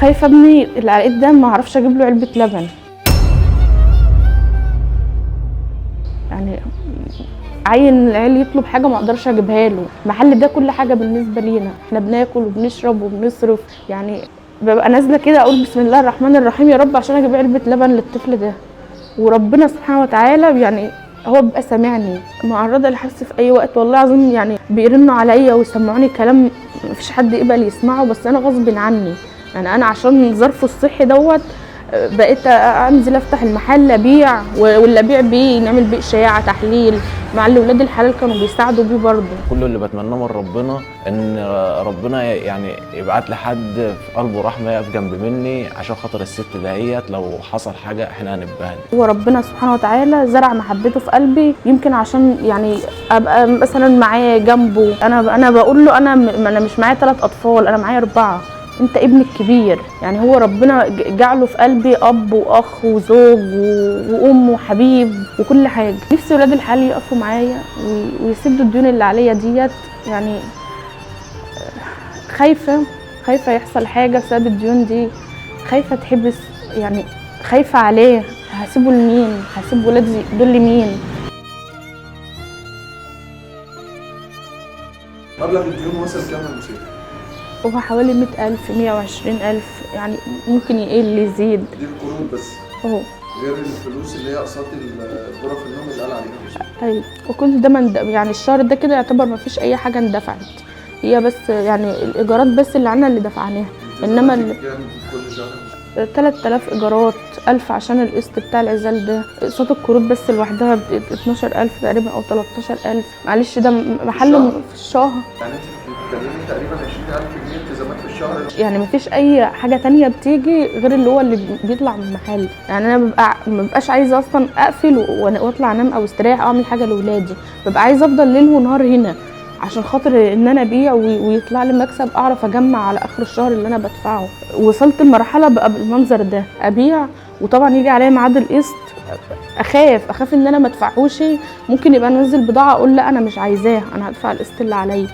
خايفه ابني العقيد ده ما اعرفش اجيب له علبه لبن. يعني عين العيل يطلب حاجه ما اقدرش اجيبها له، المحل ده كل حاجه بالنسبه لينا، احنا بناكل وبنشرب وبنصرف. يعني ببقى نازله كده اقول بسم الله الرحمن الرحيم يا رب عشان اجيب علبه لبن للطفل ده، وربنا سبحانه وتعالى يعني هو بيبقى سامعني. معرضه للحبس في اي وقت والله العظيم، يعني بيرنوا عليا ويسمعوني كلام مفيش حد يقبل يسمعه، بس انا غصب عني. يعني انا عشان ظرفه الصحي دوت بقيت انزل افتح المحل ابيع، واللي ابيع بيه نعمل بيه اشاعه تحليل مع اللي ولاد الحلال كانوا بيساعدوا بيه برضه. كل اللي بتمناه من ربنا ان ربنا يعني يبعت لي حد في قلبه رحمه يقف جنب مني عشان خاطر الست دهيت، لو حصل حاجه احنا هنبهدل. هو ربنا سبحانه وتعالى زرع محبته في قلبي، يمكن عشان يعني ابقى مثلا معاه جنبه. انا بقول له انا مش معايا 3 اطفال، انا معايا 4، انت ابني الكبير. يعني هو ربنا جعله في قلبي اب واخ وزوج وام وحبيب وكل حاجه. نفسي ولاد الحلال يقفوا معايا ويسدوا الديون اللي عليا ديت. يعني خايفه يحصل حاجه بسبب الديون دي، خايفه تحبس، يعني خايفه عليه. هسيبه لمين؟ هسيب ولادي دول لمين؟ مبلغ الديون وصل كام يا مسيح؟ هو حوالي 100,000 120,000، يعني ممكن يقل يزيد. دي القروض بس اهو، غير الفلوس اللي هي اقساط غرف النوم اللي قال عليها. ايوه. وكل ده يعني الشهر ده كده يعتبر ما فيش اي حاجه اندفعت، هي بس يعني الايجارات بس اللي عنا اللي دفعناها. انما كل شهر 3000 ايجارات، 1000 عشان القسط بتاع العزال ده، اقساط القروض بس لوحدها ب 12,000 تقريبا او 13,000. معلش ده محل في الشهر. يعني انت بتتكلمي تقريبا 20,000 جنيه التزامات في الشهر. يعني مفيش اي حاجه تانية بتيجي غير اللي هو اللي بيطلع من المحل. يعني انا مبقاش عايزه اصلا اقفل واطلع انام او استريح او اعمل حاجه لاولادي، ببقى عايزه افضل ليل ونهار هنا عشان خاطر ان انا ابيع ويطلع لي مكسب، اعرف اجمع على اخر الشهر اللي انا بدفعه. وصلت لمرحله بقى بالمنظر ده، ابيع وطبعا يجي عليا ميعاد القسط اخاف ان انا ما ادفعوش، ممكن يبقى انزل بضاعه اقول لا انا مش عايزاه، انا هدفع القسط اللي عليا.